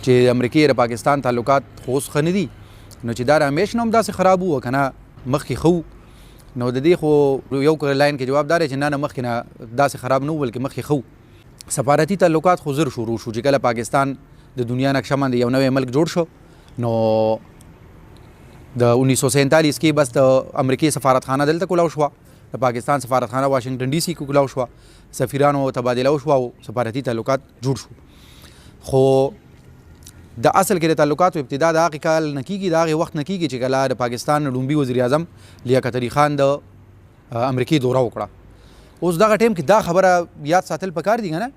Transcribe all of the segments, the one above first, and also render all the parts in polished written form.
چې امریکې د پاکستان تعلقات خو اوس ښه نه دي، نو چې دا همیشه هم داسې خراب وو که نه مخکې ښه وو، نو د دې خو یو لاین کې جواب دا دی چې نه مخکې نه داسې خراب نه وو بلکې مخکې ښه وو. سفارتي تعلقات خو زر شروع شو چې کله پاکستان د دنیا نقشه باندې یو نوی ملک جوړ شو، نو د 1947 کې بس د امریکې سفارتخانه دلته کولاو شوه، د پاکستان سفارتخانه واشنگټن ډي سي کې کولاو شوه، سفیرانو تبادله وشوه او سفارتي تعلقات جوړ شو. خو د اصل کې د تعلقاتو ابتدا د هغې کال نه کېږي، د هغې وخت نه کېږي چې کله د پاکستان لومبي وزیر اعظم لیاقت علي خان د امریکې دوره وکړه. اوس دغه ټیم کې دا خبره یاد ساتل پکار دي که نه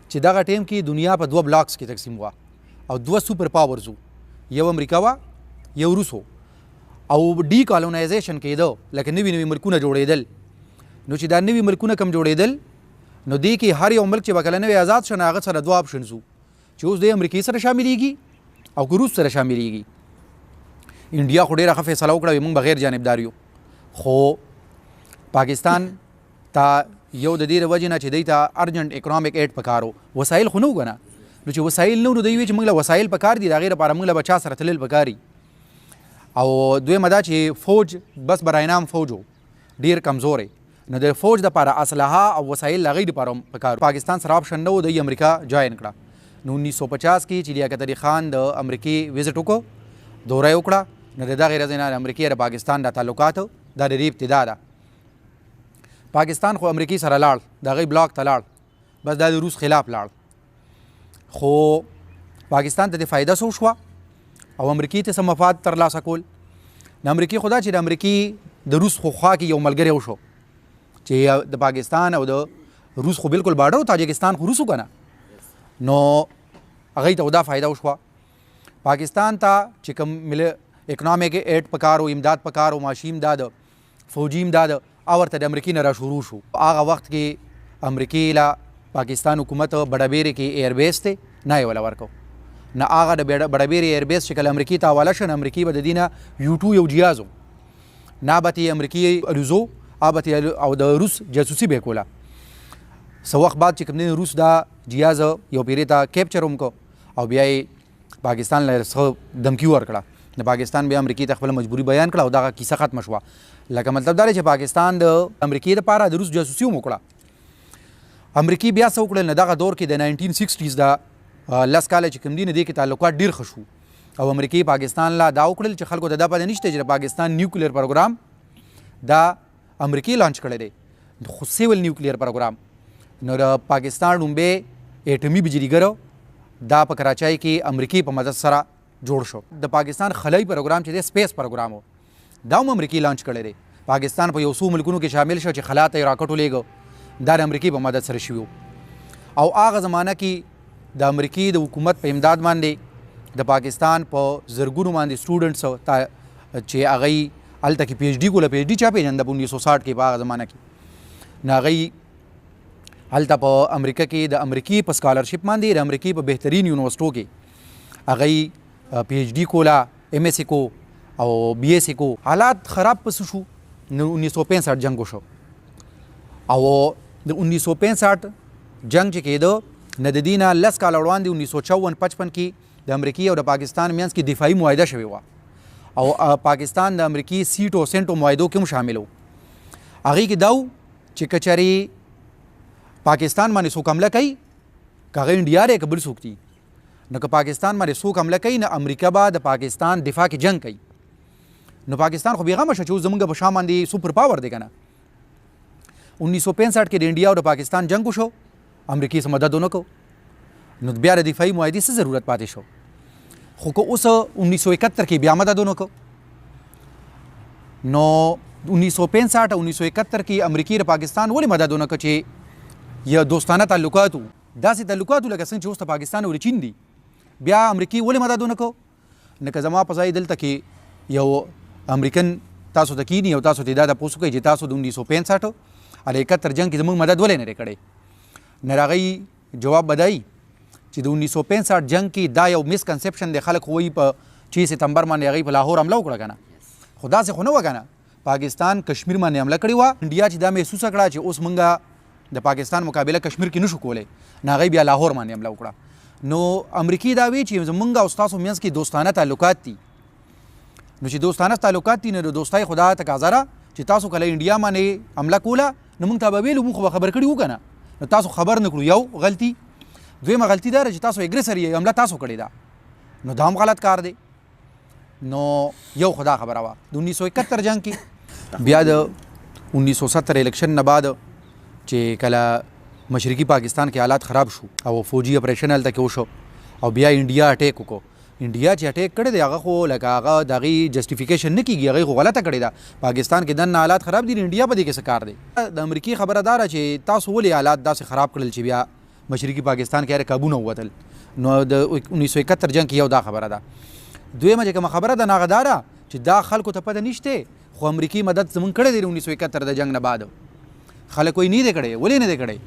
چې دغه ټیم کې دنیا په 2 بلاکس کې تقسیم وه او 2 سوپر پاورز وو، یو امریکا وه یو روس وو، او ډي کالونایزیشن کېده لکه نوي نوي ملکونه جوړېدل. نو چې دا نوي ملکونه کم جوړېدل نو دې کې هر یو ملک چې به کله نوی آزاد شو نو هغه سره 2 آپشنز وو چې اوس د امریکې سره شاملېږي او که روس سره شاملېږي. انډیا خو ډېره ښه فیصله وکړه موږ بغیر جانبدار یو، خو پاکستان ته یو د دې د وجې نه چې دوی ته ارجنټ اکنامک ایډ پکار و، وسایل خو نه وو که نه، نو چې وسایل نه وو نو دوی وایي چې موږ له وسایل پکار دي، د هغې لپاره موږ له به چا سره تلل پکار دي. او دویمه دا چې فوج بس براینام فوج و ډېر کمزوری، نو د فوج دپاره اسلحه او وسایل د هغې دپاره پکار. پاکستان سره آپشن نه و، دوی امریکا جاین کړه. نو 1950 کې چې لیاقت علي خان د امریکې وزټ وکړو، دوره یې وکړه، نو د دغې ورځې نه د امریکې د پاکستان د تعلقات دا د دې ابتدا ده. پاکستان خو امریکې سره لاړ، د هغې بلاک ته لاړ، بس دا د روس خلاف لاړ، خو پاکستان ته د فایده څه وشوه او امریکې ته څه مفاد ترلاسه کول. د امریکې خو دا چې د امریکې د روس خو خوا کې یو ملګری وشو چې د پاکستان او د روس خو بالکل بارډر و، تاجکستان خو روسو که نه، نو هغوی ته دا فایده وشوه. پاکستان ته چې کوم اکنامک ایډ پکار و، امداد پکار و، معاشي امداد، فوجي امداد، او ورته د امریکې نه را شروع شو. هغه وخت کې امریکې له پاکستان حکومت بډبیرې کې ایربیس دی نه یې وله ورکو، نه هغه د بډبیرې ایربیس چې کله امریکې ته حواله شو، امریکې به د دې نه U2 یو جهاز و، نه به یې امریکې الوزو او د روس جاسوسي به یې کوله. څه وخت بعد چې کوم دی روس دا جهاز یو پیرې ته کیپچر هم کو او بیا یې پاکستان له څه دمکي ورکړه، د پاکستان بیا امریکې ته خپله مجبوري بیان کړه او دغه کیسه ختمه شوه. لکه مطلب دا دی چې پاکستان د امریکې دپاره د روس جاسوسي هم وکړه. امریکې بیا څه وکړل، نه دغه دور کې د 1960s د 10 کاله چې کوم دي نه دې کې تعلقات ډېر ښه شو، او امریکې پاکستان لا دا وکړل چې خلکو ته دا پته نشته چې د پاکستان نیوکلیر پروګرام دا امریکې لانچ کړی دی، خو سیول نیوکلیر پروګرام. نو د پاکستان لومبی اټمي بجلیګر دا په کراچۍ کې امریکې په مدد سره جوړ شو. د پاکستان خلایي پروګرام چې دی سپیس پروګرام و، دا هم امریکې لانچ کړی دی. پاکستان په یو څو ملکونو کې شامل شو چې خلا ته یې راکټ ولېږه، دا د امریکې په مدد سره شوي او هغه زمانه کې د امریکې د حکومت په امداد باندې د پاکستان په زرګونو باندې سټوډنټس چې هغوی هلته کې پی ایچ ډي کوله، پی ایچ ډي چا پېژنده په 1960 کې په هغه زمانه کې، نو هغوی هلته په امریکا کې د امریکې په سکالرشپ باندې د امریکې په بهترین یونیورسټو کې هغوی پی ایچ ډي کوله، ایم ایس سی کو او بی ایس سی کو. حالات خراب پس شو، نو 1965 جنگ وشو او د 1965 جنگ چې کېده نه د دې نه 10 کاله وړاندې 1954-55 کې د امریکې او د پاکستان منځ کې دفاعي معاهده شوې وه او پاکستان د امریکې سیټ او سنټ او معاهدو کې هم شامل و. هغې کې دا و چې که چېرې پاکستان باندې څوک حمله کوي، که هغه انډیا دی که بل څوک دي، نو که پاکستان باندې څوک حمله کوي نو امریکا به د پاکستان دفاع کې جنگ کوي. نو پاکستان خو بېغمه شو چې اوس زموږ په شا باندې سوپر پاور دی که نه. 1965 کې د انډیا او د پاکستان جنگ وشو، امریکې څه مدد ونه کو، نو بیا د دفاعي معاهدې څه ضرورت پاتې شو. خو که اوس 1971 کې بیا مدد ونه کو، نو 1965 او 1971 کې امریکې د پاکستان ولې مدد ونه کو چې یا دوستانه تعلقات وو، داسې تعلقات لکه څنګه چې اوس د پاکستان او د چین دي، بیا امریکې ولې مدد ونه کو. لکه زما په ځای دلته کې یو امریکن تاسو ته کینی او تاسو ته دا تپوس کوي چې تاسو د 1965 او 71 جنگ کې زموږ مدد ولې نه دی کړی، نه د هغوی جواب بدایي چې د 1965 جنگ کې دا یو مسکنسپشن دی. خلک خو وایي په 6 سپتمبر باندې هغوی په لاهور حمله وکړه که نه، خو داسې خو نه وه که نه. پاکستان کشمیر باندې حمله کړې وه، انډیا چې دا محسوسه کړه چې اوس موږ د پاکستان مقابله کشمیر کې نشو کولی، نو هغوی بیا لاهور باندې حمله وکړه. نو امریکای دا وی چې زمونږ او ستاسو منځ کې دوستانه تعلقات دي، نو چې دوستانه تعلقات دي نو د دوستۍ خدا تقاضا ده چې تاسو کله انډیا باندې حمله کوله نو موږ ته به ویلو، موږ خو خبر کړي وو که نه، نو تاسو خبر نه کړو، یو غلطي. دویمه غلطي دا ده چې تاسو اګریسر یې، حمله تاسو کړې ده، نو دا هم غلط کار دی. نو یو خدا خبره وه د 1971 جنگ کې، بیا د 1970 الیکشن نه بعد چې کله مشرقي پاکستان کې حالات خراب شو او فوجي اپریشن هلته کې وشو او بیا انډیا اټیک وکړو. انډیا چې اټیک کړی دی هغه خو لکه هغه د هغې جسټیفیکیشن نه کېږي، هغې خو غلطه کړې ده. پاکستان کې دننه حالات خراب دي، انډیا په دې کې څه کار دی؟ د امریکې خبره دا ده چې تاسو ولې حالات داسې خراب کړل چې بیا مشرقي پاکستان کې هر کابو نه ووتل. نو د 1971 جنگ کې یو دا خبره ده. دویمه چې کومه خبره ده هغه دا ده چې دا خلکو ته پته نشته، خو امریکي مدد زمونږ کړی دی 1971 د جنگ نه بعد. خلک وایي نه دی کړی، ولې نه دی کړی؟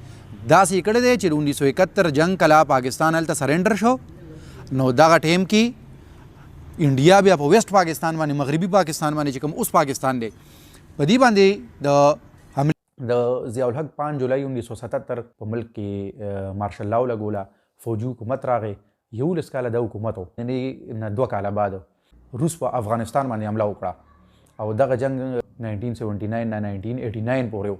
داسې یې کړی دی چې 1971 جنگ کله پاکستان هلته سرنډر شو، نو دغه ټیم کې انډیا بیا په ویسٹ پاکستان باندې، مغربي پاکستان باندې چې کوم اوس پاکستان دی، په دې باندې د ضیاء الحق 5 جولای 1977 په ملک کې مارشل لاو لګوله، فوجي حکومت راغی. 11 کاله د حکومت و، یعنې نه 2 کاله بعد روس په افغانستان باندې حمله وکړه او دغه جنگ 1979 نه 1989 پورې و.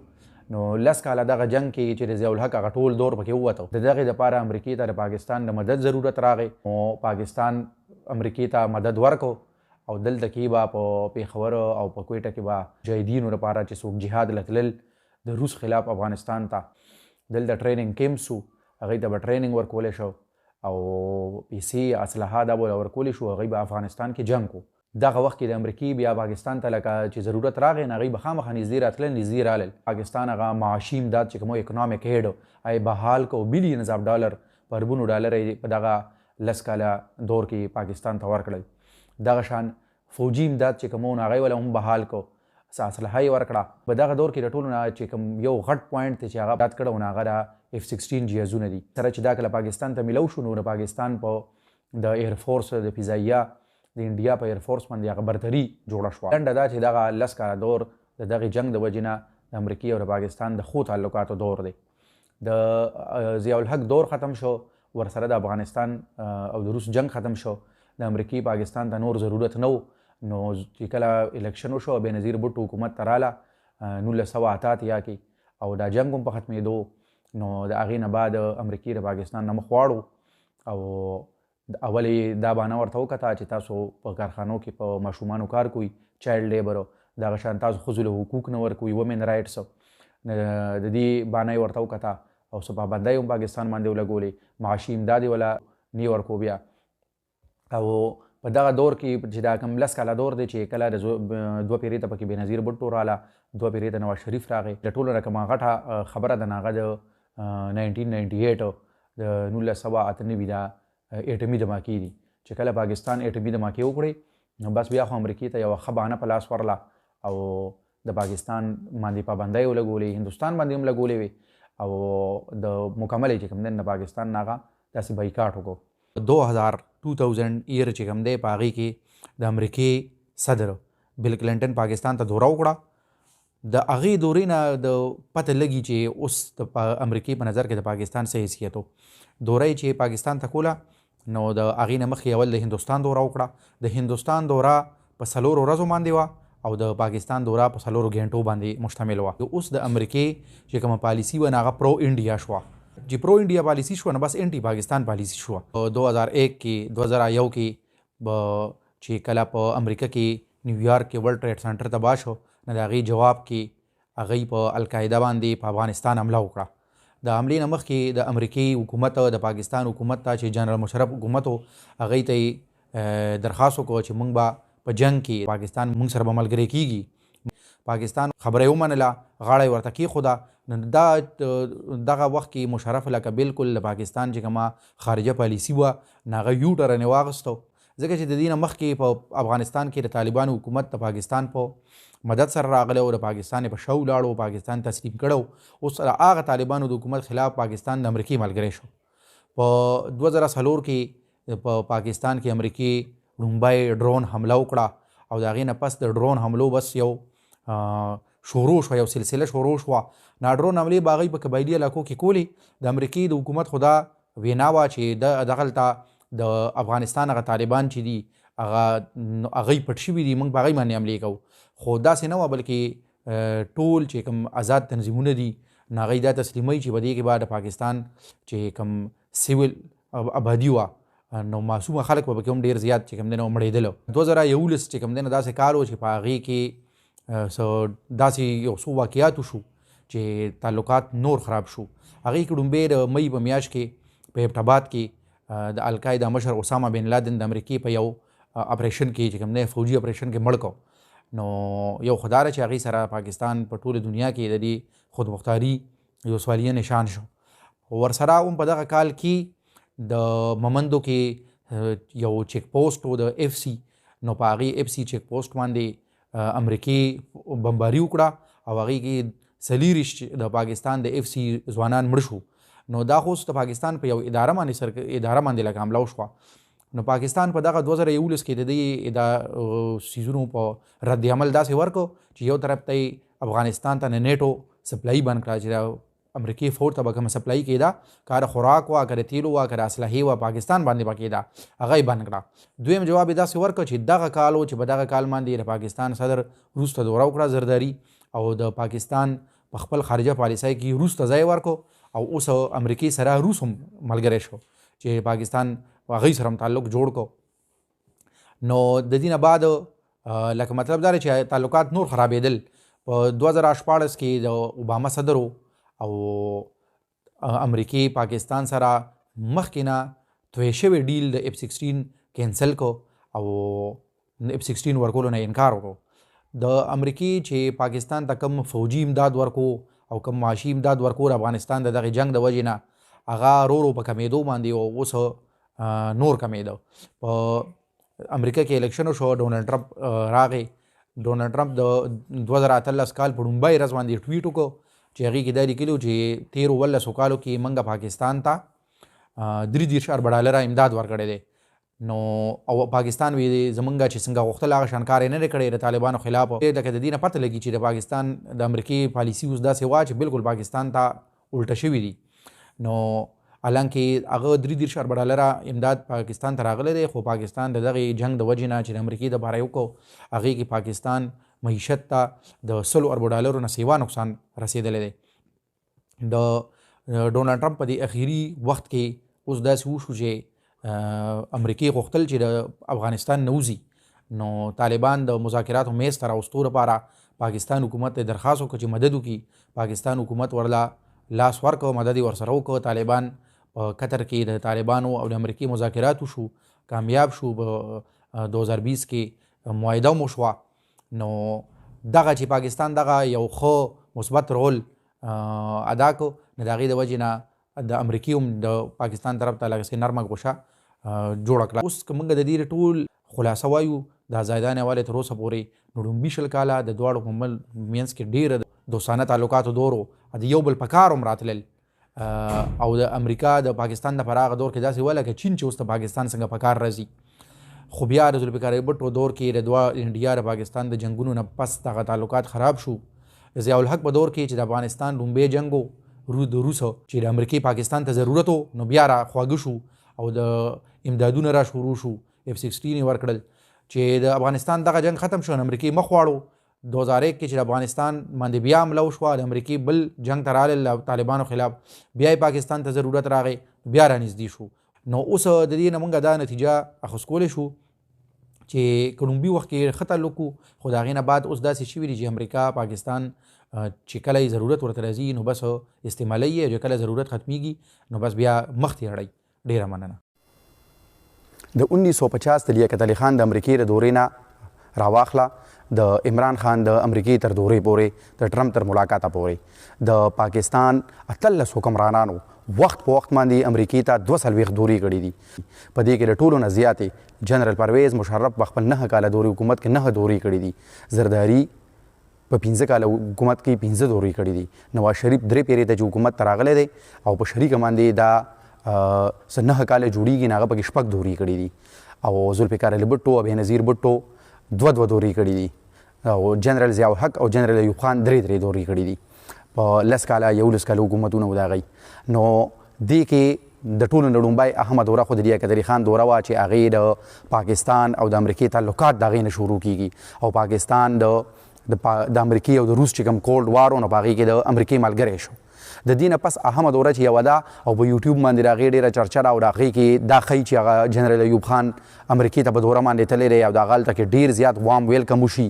نو 10 کاله دغه جنگ کې چې د ضیاء الحق هغه ټول دور پکې ووته. د دغې دپاره امریکې ته د پاکستان د مدد ضرورت راغی، نو پاکستان امریکې ته مدد ورکو او دلته کې به په پېښور او په کویټه کې به مجاهدینو لپاره چې څوک جهاد لتلل د روس خلاف افغانستان ته، دلته ټریننګ کیمپس وو، هغوی ته به ټریننګ ورکولی شو او پیسې اسلحه دا به ورکولی شو، هغوی به افغانستان کې جنګ کو. دغه وخت کې د امریکې بیا پاکستان ته لکه چې ضرورت راغی نو هغوی به خامخا نږدې راتلل، نږدې رالل. پاکستان هغه معاشي امداد چې کوم اکنامک ایډ هغه بحال کو، بلیونز اف ډالر په اربونو ډالر یې په دغه 10 کاله دور کې پاکستان ته ورکړل. دغه شان فوجي امداد چې کوم هغوی وله هم بحال کو، اسلحه یې ورکړه. په دغه دور کې د ټولو نه چې کوم یو غټ پوینټ دی چې هغه یاد کړی نو هغه د F-16 جهازونه دي. سره چې دا کله پاکستان ته میلو شو نو د پاکستان په د ایرفورس د فضاییه د انډیا په ایرفورس باندې هغه برتري جوړه شوه. لنډه دا چې دغه 10 کاله دور د دغې جنګ د وجې نه د امریکې او د پاکستان د ښو تعلقاتو دور دی. د ضیاء الحق دور ختم شو، ورسره د افغانستان او د روس جنگ ختم شو. د امریکې پاکستان ته نور ضرورت نه و. نو چې کله الیکشن وشو بېنظیر بوټو حکومت ته راله 1988 کې او دا جنګ هم په ختمېدو، نو د هغې نه بعد امریکې د پاکستان نه مخ واړو او اولې دا بانه ورته وکته چې تاسو په کارخانو کې په ماشومانو کار کوئ، چایلډ لیبر، دغه شان تاسو ښځو له حقوق نه ورکوئ، ومن رایټس، د دې بانه یې ورته وکته او څه پابندۍ هم پاکستان باندې ولګولې، معاشي امداد یې وله نه ورکو بیا. او په دغه دور کې چې دا کوم 10 کاله دور دی چې کله د 2 پیرې ته پکې بېنظیر بوټو راله، 2 پیرې ته نواز شریف راغی. د ټولو نه کومه غټه خبره ده هغه د 1998 د 1998 دا اټمي دماکې دي چې کله پاکستان اټمي دماکې وکړې نو بس بیا خو امریکې ته یوه ښه بهانه په لاس ورله او د پاکستان باندې پابندۍ ولګولې، هندوستان باندې هم لګولې وې او د مکمل چې کوم دی د پاکستان نه هغه داسې بایکاټ وکړو. 2000 ایر چې کوم دی په هغې کې د امریکې صدر بل کلنټن پاکستان ته دوره وکړه. د هغې دورې نه د پته لګي چې اوس د امریکې په نظر کې د پاکستان څه حیثیت و. دوره چې پاکستان ته کوله نو د هغې نه مخکې اول د هندوستان دوره وکړه. د هندوستان دوره په 4 ورځو باندې وه او د پاکستان دوره په 4 غنټو باندې مشتمل وه. اوس د امریکې چې کومه پالیسي وه هغه پرو انډیا شوه. چې پرو انډیا پالیسي شوه نو بس انټي پاکستان پالیسي شوه. 2001 کې 2001 کې چې کله په امریکا کې نیویارک کې ورلډ ټریډ سنټر تباه شو نو د هغې جواب کې هغوی په القاعده باندې په افغانستان حمله وکړه. د حملې نه مخکې د امریکې حکومت د پاکستان حکومت ته چې جنرال مشرف حکومت و هغوی ته یې درخواست وکړه چې موږ به په جنګ کې پاکستان موږ سره به ملګری کېږي. پاکستان خبره یې ومنله، غاړه یې ورته کېښوده. نو دغه وخت کې مشرف لکه بالکل د پاکستان چې کومه خارجه پالیسي وه نو هغه یو ټرن یې واغېستو، ځکه چې د دې نه مخکې په افغانستان کې د طالبانو حکومت د پاکستان په مدد سره راغلی او د پاکستان په شا ولاړو، پاکستان تسلیم کړی. اوس هغه طالبانو د حکومت خلاف پاکستان د امریکې ملګری شو. په 2004 کې په پاکستان کې امریکې لومبی ډرون حمله وکړه او د هغې نه پس د ډرون حملو بس یو شروع شوه، یو سلسله شروع شوه. نا ډرون حملې به هغوی په قبایلي علاقو کې کولې. د امریکې د حکومت خو دا وینا وه چې دغلته د افغانستان هغه طالبان چې دي هغه پټ شوي دي، موږ په هغوی باندې حملې کوو. خو داسې نه وه، بلکې ټول چې کوم آزاد تنظیمونه دي نو هغوی دا تسلیموي چې په دې کې به د پاکستان چې کوم سیول آبادي وه نو معصومه خلک به پکې هم ډېر زیات چې کوم دی نو مړېدله. 2011 چې کوم دی نو داسې کال و چې په هغې کې داسې یو څو واقعات وشو چې تعلقات نور خراب شو. هغې کې ډومبی د مۍ په میاشت کې په ایبټ آباد کې د القاعده مشر اسامه بن لادن د امریکې په یو اپریشن کې چې کوم دی فوجي اپریشن کې مړ کو. نو یو خو دا ده چې هغې سره پاکستان په ټوله دنیا کې د دې خودمختاري یو سوالیه نشان شو. ورسره هم په دغه کال کې د ممندو کې یو چیک پوسټ و د اف سی، نو په هغې اف سی چیک پوسټ باندې امریکې بمباري وکړه او هغې کې 40 د پاکستان د اف سی ځوانان مړه شو. نو دا خو د پاکستان په یو اداره باندې لکه حمله وشوه. نو پاکستان په دغه 2011 کې د دې سیزونو په رد عمل داسې ورکړو چې یو طرف ته افغانستان ته نیټو سپلای بند کړه چې د امریکې فور ته به کومه سپلای کېده، که د خوراک وه، که د تیلو وه، که د اسلحې وه، پاکستان باندې به کېده، هغه یې بند کړه. دویم جواب یې داسې ورکړه چې دغه کال و چې په دغه کال باندې د پاکستان صدر روس ته دوره وکړه زرداري، او د پاکستان په خپل خارجه پالیسۍ کې روس ته ځای ورکړو، او اوس امریکې سره روس هم ملګری شو چې پاکستان هغوی سره هم تعلق جوړ کو. نو د دې نه بعد لکه مطلب دا دی چې تعلقات نور خرابېدل. په 2014 کې د اوباما صدر او امریکې پاکستان سره مخکې نه توی شوی ډیل د F-16 کینسل کو او F-16 ورکولو نه انکار وکړو. د امریکې چې پاکستان ته کوم فوجي امداد ورکو او کوم معاشي امداد ورکو افغانستان د دغې جنگ د وجې نه هغه ورو په کمېدو باندې او اوس نور کمېده. په امریکا کې الیکشن شو، ډونلډ ټرمپ راغی. ډونلډ ټرمپ د 2018 کال په لومړۍ ورځ باندې ټویټ وکړو چې هغې کې دا لیکلي چې 13 کالو کې موږ پاکستان ته $33 امداد ورکړی دی. نو او پاکستان وی زمونږ چې څنګه غوښتل هغه شان کار یې نه دی کړی د طالبانو خلاف. لکه د دې نه پته لګي چې د پاکستان د امریکې پالیسي اوس داسې وه چې بالکل پاکستان ته الټه شوي دي. نو حالانکه هغه $33 امداد پاکستان ته راغلی دی، خو پاکستان د دغې جنگ د وجې نه چې د امریکې د پاره یې وکړو هغې کې پاکستان معیشت ته د $100 نه سیوا نقصان رسېدلی دی. د ډونلډ ټرمپ په دې اخیري وخت کې اوس داسې وشو چې امریکې غوښتل چې د افغانستان نه وځي، نو طالبان د مذاکراتو میز ته راوستو لپاره پاکستان حکومت ته درخواست وکړو چې مدد وکړي. پاکستان حکومت ورله لاس ورکړو، مدد یې ورسره وکړو. طالبان په قطر کې د طالبانو او د امریکې مذاکرات وشو، کامیاب شو. په 2020 کې معاهده هم وشوه. نو دغه چې پاکستان دغه یو ښه مثبت رول ادا کو، نو د هغې د وجې نه د امریکې هم د پاکستان طرف ته لږ نرمه ګوشه جوړه کړه. اوس که موږ د دې ټول خلاصه وایو د آزادۍ نه حوالې تر اوسه پورې نو 20 کاله د دواړو په منځ کې ډېره دوستانه تعلقاتو دور و، د یو بل په کار هم راتلل. او د امریکا د پاکستان د هغه دور کې داسې وه لکه چین چې اوس د پاکستان څنګه په کار راځي. خو بیا د ذوالفقار بټو دور کې د انډیا د پاکستان د جنګونو نه پس دغه تعلقات خراب شو. د ضیاء الحق په دور کې چې د افغانستان لومبی جنګ و د روسو چې د امریکې پاکستان ته ضرورت و، نو بیا را خواږه شو او د امدادونه را شروع شو. F-16 یې ورکړل چې د افغانستان دغه جنګ ختم شو، امریکې مخ واړو. 2001 کې چې د افغانستان باندې بیا حمله وشوه، د امریکې بل جنګ ته رالل طالبانو خلاف، بیا یې پاکستان ته ضرورت راغی، بیا رانږدې شو. نو اوس د دې نه موږ دا نتیجه اخیستلی شو چې که لومبي وخت کې ښه تعلق و، خو د هغې نه بعد اوس داسې شوي دي چې امریکا پاکستان چې کله یې ضرورت ورته راځي نو بس استعمالوي، او چې کله ضرورت ختمیږي نو بس بیا مخ ته اړوي. ډېره مننه. د 1950 د لیاقت علي خان د امریکې د دورې نه راواخله د عمران خان د امریکې تر دورې پورې، د ټرمپ تر ملاقاته پورې د پاکستان 18 حکمرانانو وخت په وخت باندې امریکې ته 42 دورې کړي دي. په دې کې د ټولو نه زیاتې جنرال پرویز مشرف په خپل 9 کاله دورې حکومت کې 9 دورې کړي دي. زرداري په 15 کاله حکومت کې 15 دورې کړي دي. نواز شریف 3 پیرې ته چې حکومت ته راغلی دی او په شریکه باندې دا 9 کاله جوړیږي، نو هغه پکې 6 دورې کړي دي. او ذوالفقار علي بټو او بېنظیر بټو 2 دورې کړي دي، او جنرال ضیاء الحق او جنرال ایوب خان 3 دورې کړي دي. په 10 کاله 11 کاله حکومتونه و د هغوی. نو دې کې د ټولو نه لومړی اهمه دوره خو د لیاقت علي خان دوره وه چې هغې د پاکستان او د امریکې تعلقات د هغې نه شروع کیږي او پاکستان د امریکې او د روس چې کوم کولډ وار و نو په هغې کې د امریکې ملګری شو. د دې نه پس اهمه دوره چې یوه ده او په یوټیوب باندې د هغې ډېره چرچه ده او د هغې کې دا ښیي چې هغه جنرال ایوب خان امریکې ته په دوره باندې تللی دی او د هغه هلته کې ډېر زیات وام ویلکم وشي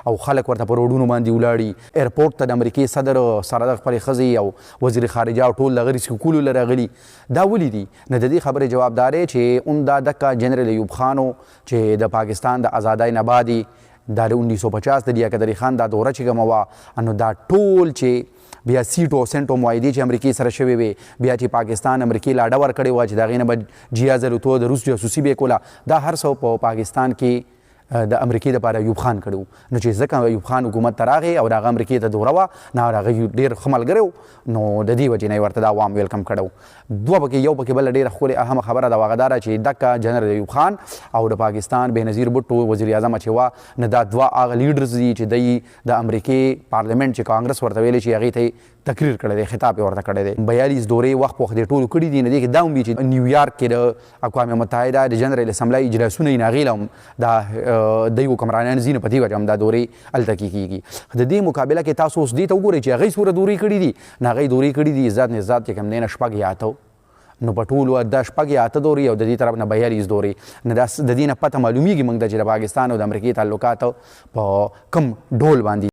او خلک ورته په روډونو باندې ولاړي. ایرپورټ ته د امریکې صدر سره د خپلې ښځې او وزیر خارجه او ټول دغه ریسکولو له راغلي. دا ولې دي؟ نو د دې خبرې جواب دا دی چې عمده دکه جنرال ایوب خان و چې د پاکستان د ازادۍ نه بعد دا د 1950 د لیاقت علي خان دا دوره چې کومه وه نو دا ټول چې بیا سیټ او سنټ او معاهدې چې امریکې سره شوې وې بیا چې پاکستان امریکې لا ډه ورکړې وه چې د هغې نه به جیاز الوتو د روس جاسوسي به یې کوله دا هر څه په پاکستان کې د امریکې دپاره ایوب خان کړی و. نو چې ځکه ایوب خان حکومت ته راغی او د هغه امریکې ته دوره وه نو هغه ډېر ښه ملګری و نو د دې وجې نه یې ورته دا وام ویلکم کړی و. دوه پکې یو پکې بله ډېره ښکلې اهمه خبره ده هغه دا ده چې دکه جنرال ایوب خان او د پاکستان بېنظیر بټو وزیر اعظم چې وه نو دا دوه هغه لیډرز دي چې دوی د امریکې پارلمنټ چې کانګرس ورته ویلی چې هغې ته تقریر کړی دی خطاب یې ورته کړی دی. 42 دورې وخت په وخت یې ټولو کړي دي نو دې کې دا هم وي چې نیویارک کې د اقوام متحده د جنرال اسمبلی اجلاسونه یې ناغې له هم دا دوی حکمرانان ځي نو په دې وجه هم دا دورې هلته کې کېږي. د دې مقابله کې تاسو اوس دې ته وګورئ چې هغوی څومره دورې کړي دي نو هغوی دورې کړي دي عزت نزات چې کوم دی نه 6 یا 8 نو په ټولو دا 6 یا 8 دورې او د دې طرف نه 42 دورې نو د دې نه پته معلومیږي موږ ته چې د پاکستان او د امریکې تعلقات په کوم ډول باندې